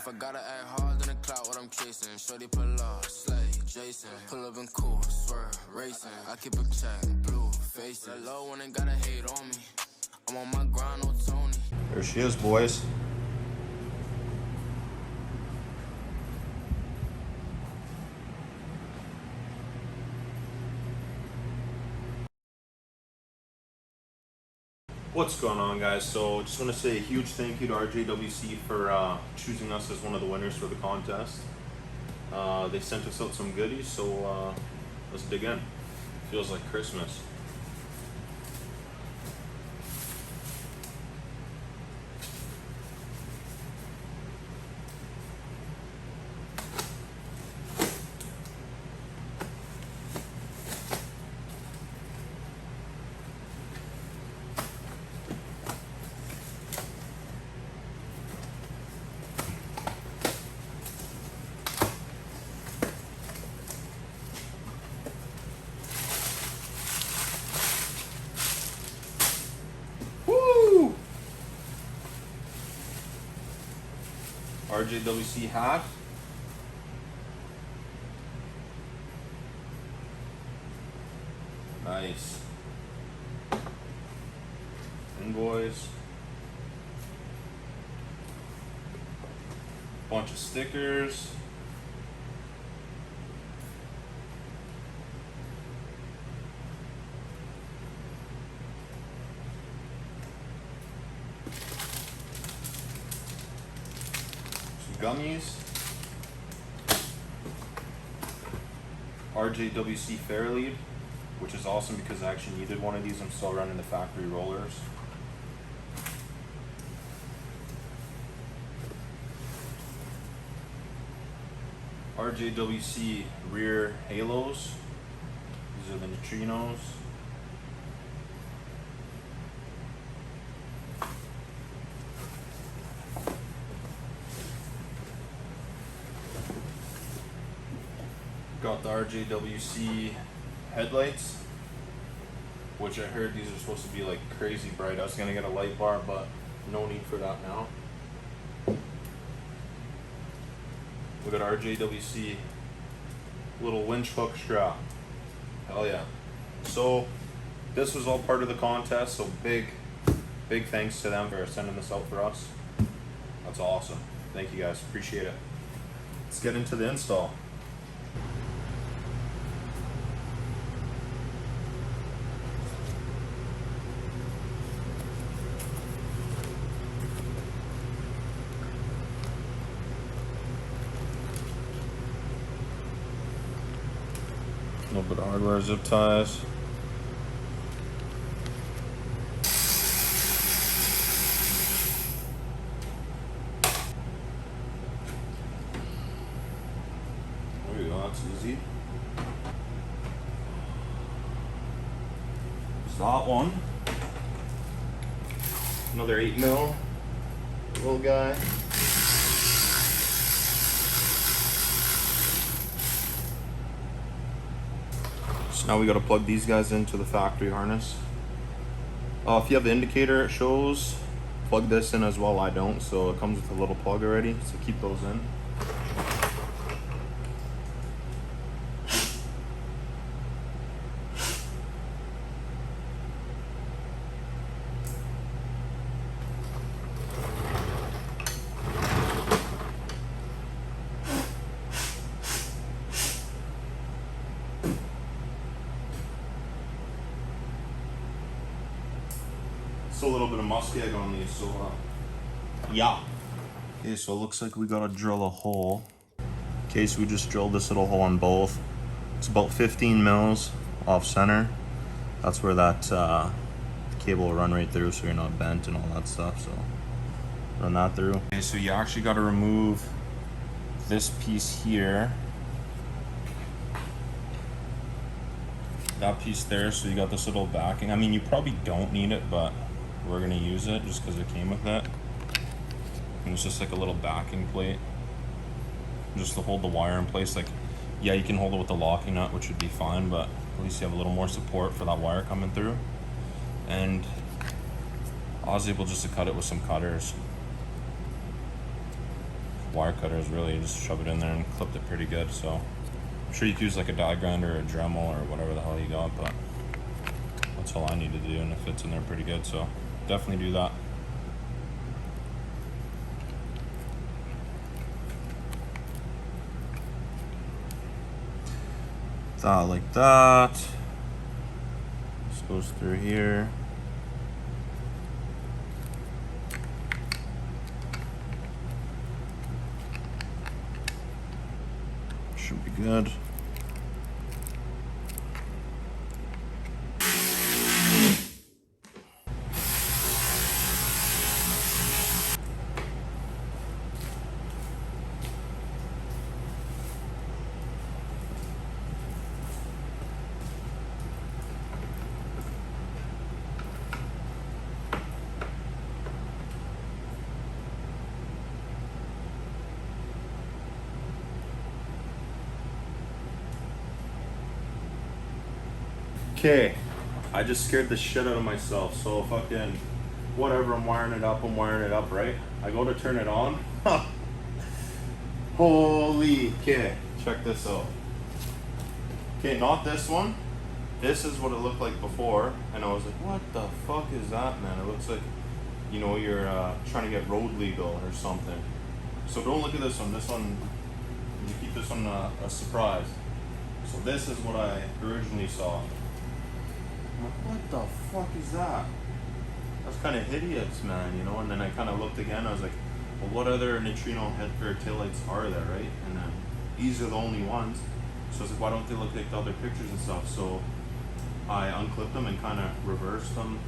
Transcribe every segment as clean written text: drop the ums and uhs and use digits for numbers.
I gotta act hard in the cloud, what I'm chasing. Shorty pull up, slay, Jason. Pull up and cool, swerve, racing. I keep a check, blue face. That low one ain't gotta hate on me. I'm on my grind, no Tony. There she is, boys. What's going on, guys? So just want to say a huge thank you to RJWC for choosing us as one of the winners for the contest. They sent us out some goodies, so let's dig in. Feels like Christmas. RJWC hat. Nice. Invoice. Bunch of stickers. Gummies. RJWC Fair Lead, which is awesome because I actually needed one of these. I'm still running the factory rollers. RJWC rear halos. These are the NEUTRINOS. Got the RJWC headlights, which I heard these are supposed to be like crazy bright. I was gonna get a light bar, but no need for that now. We got RJWC little winch hook strap. Hell yeah. So this was all part of the contest, so big thanks to them for sending this out for us. That's awesome. Thank you guys, appreciate it. Let's get into the install. A little bit of hardware, zip ties. There you go, that's easy. There's that one. Another 8mm little guy. So now we got to plug these guys into the factory harness. If you have the indicator it shows, plug this in as well. I don't, so it comes with a little plug already, so keep those in. Still a little bit of muskeg on these, so yeah. Okay, so it looks like we gotta drill a hole. Okay, so we just drilled this little hole on both. It's about 15 mils off center. That's where that cable will run right through, so you're not bent and all that stuff. So run that through. Okay, so you actually gotta remove this piece here. That piece there, so you got this little backing. I mean, you probably don't need it, but we're gonna use it just because it came with it. And it's just like a little backing plate, just to hold the wire in place. Like, yeah, you can hold it with the locking nut, which would be fine, but at least you have a little more support for that wire coming through. And I was able just to cut it with some cutters. wire cutters, really. You just shove it in there and clipped it pretty good. So I'm sure you could use like a die grinder or a Dremel or whatever the hell you got, but that's all I need to do, and it fits in there pretty good. So definitely do that. That like that. This goes through here. Should be good. Okay, I just scared the shit out of myself, so fucking whatever, I'm wiring it up, right? I go to turn it on. Holy, okay, check this out. Okay, not this one. This is what it looked like before, and I was like, what the fuck is that, man? It looks like, you know, you're trying to get road legal or something. So don't look at this one. This one, you keep this one a surprise. So this is what I originally saw. I'm like, what the fuck is that? That's kind of hideous, man, you know? And then I kind of looked again, I was like, well, what other neutrino head or taillights are there, right? And then these are the only ones. So I was like, why don't they look like the other pictures and stuff? So I unclipped them and kind of reversed them.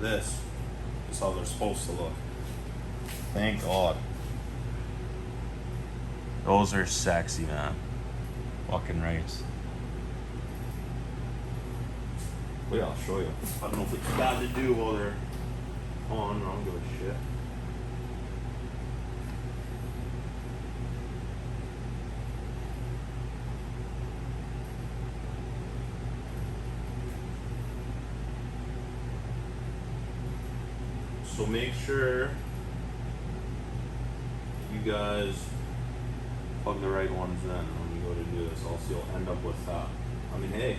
This is how they're supposed to look. Thank God. Those are sexy, man. Fucking right. Wait, I'll show you. I don't know if it's bad to do while they're on. I don't give a shit. So make sure you guys plug the right ones in when you go to do this, else you'll end up with that. I mean, hey,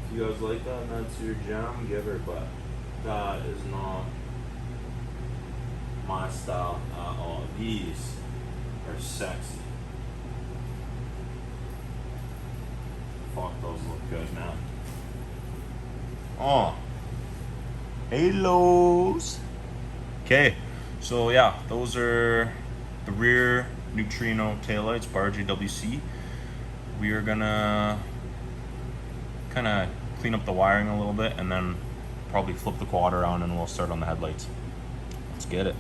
if you guys like that and that's your jam, give her, but that is not my style at all. These are sexy. Fuck, those look good, man. Oh, halos. Okay, so yeah, those are the rear neutrino taillights by RJWC. We are gonna kind of clean up the wiring a little bit and then probably flip the quad around and we'll start on the headlights. Let's get it.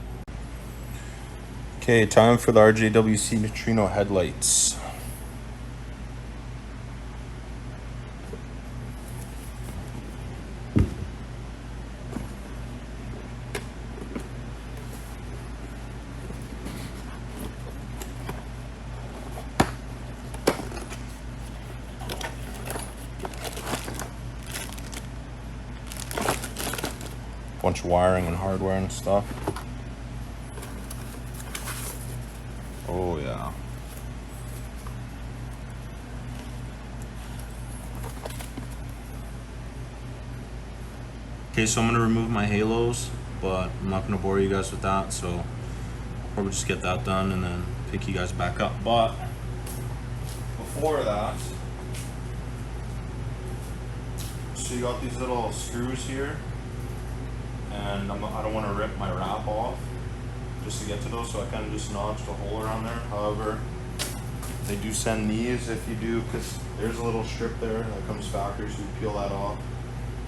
Okay, time for the RJWC neutrino headlights. Bunch of wiring and hardware and stuff. Oh yeah. Okay, so I'm gonna remove my halos, but I'm not gonna bore you guys with that, so I'll probably just get that done and then pick you guys back up. But before that, so you got these little screws here, and I don't want to rip my wrap off just to get to those, so I kind of just notched a hole around there. However, they do send these if you do, because there's a little strip there that comes factory, so you peel that off,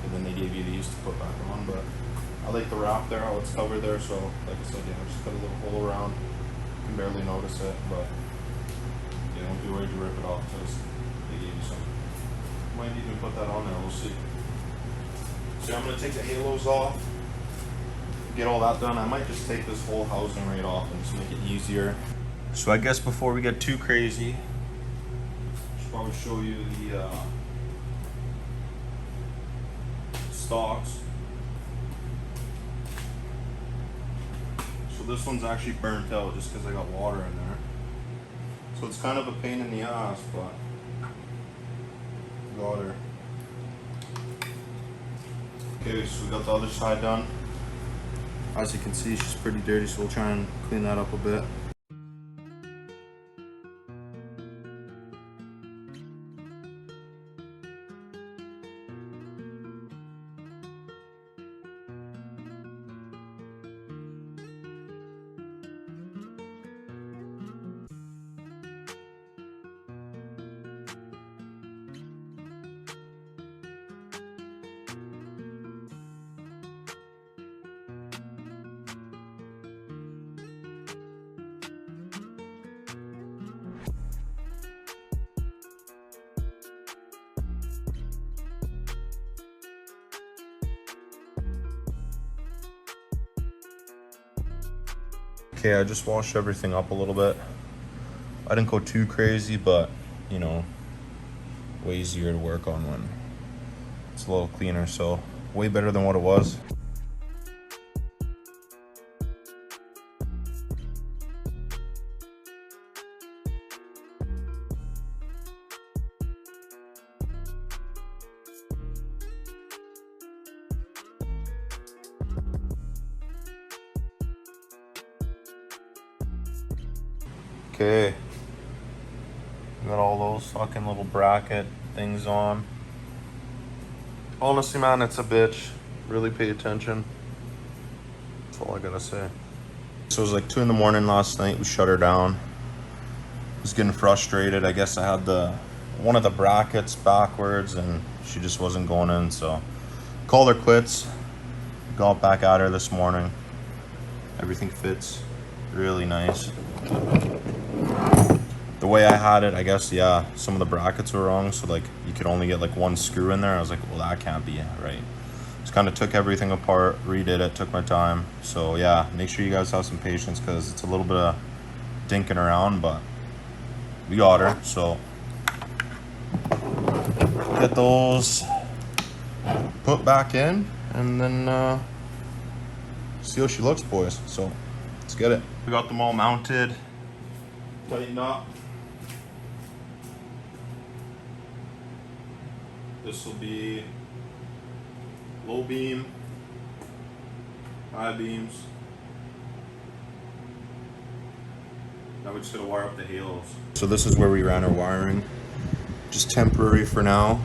and then they give you these to put back on. But I like the wrap there, how it's covered there, so like I said, yeah, I just cut a little hole around. You can barely notice it, but you don't be worried to rip it off because they gave you some. Might even put that on there, we'll see. So I'm going to take the halos off, get all that done. I might just take this whole housing right off and just make it easier. So I guess before we get too crazy, I should probably show you the stalks. So this one's actually burnt out just because I got water in there. So it's kind of a pain in the ass, but got her. Okay, so we got the other side done. As you can see, she's pretty dirty, so we'll try and clean that up a bit. Okay, I just washed everything up a little bit. I didn't go too crazy, but you know, way easier to work on when it's a little cleaner, so way better than what it was. Okay, got all those fucking little bracket things on. Honestly, man, it's a bitch. Really pay attention. That's all I gotta say. So it was like 2 in the morning last night. We shut her down. I was getting frustrated. I guess I had one of the brackets backwards and she just wasn't going in, so called her quits. Got back at her this morning. Everything fits really nice. The way I had it, I guess, yeah, some of the brackets were wrong, so like you could only get like 1 screw in there. I was like, well, that can't be right. Just kind of took everything apart, redid it, took my time. So yeah, make sure you guys have some patience because it's a little bit of dinking around, but we got her. So get those put back in and then see how she looks, boys. So let's get it. We got them all mounted, tightened up. This will be low beam, high beams. Now we just gotta wire up the halos. So this is where we ran our wiring. Just temporary for now.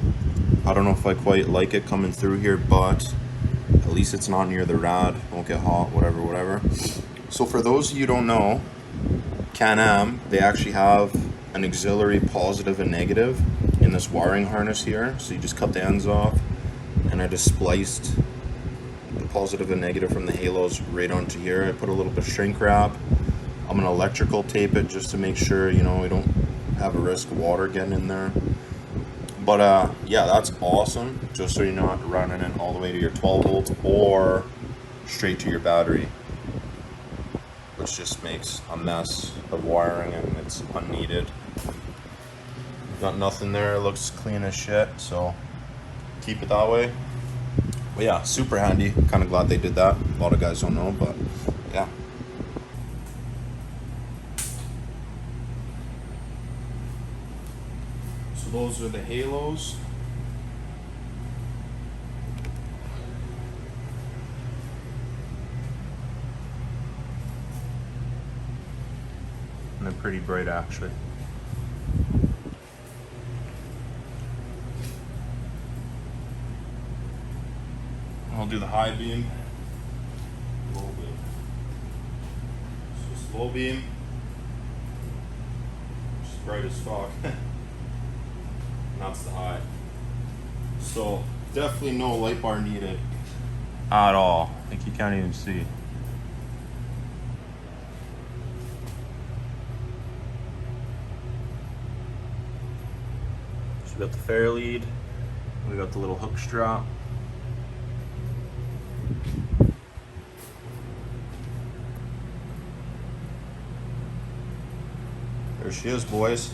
I don't know if I quite like it coming through here, but at least it's not near the rad. Won't get hot, whatever. So for those of you who don't know, Can Am, they actually have an auxiliary positive and negative in this wiring harness here. So you just cut the ends off, and I just spliced the positive and negative from the halos right onto here. I put a little bit of shrink wrap. I'm gonna electrical tape it just to make sure, you know, we don't have a risk of water getting in there. But yeah, that's awesome. Just so you're not running it all the way to your 12 volts or straight to your battery, which just makes a mess of wiring and it's unneeded. Got nothing there, looks clean as shit, so keep it that way. But yeah, super handy. Kind of glad they did that. A lot of guys don't know, but yeah. So those are the halos. And they're pretty bright, actually. I'll do the high beam, low beam. So it's low beam, which is bright as fuck. And that's the high. So definitely no light bar needed at all. Like you can't even see. So we got the fair lead, we got the little hook strap. There she is, boys.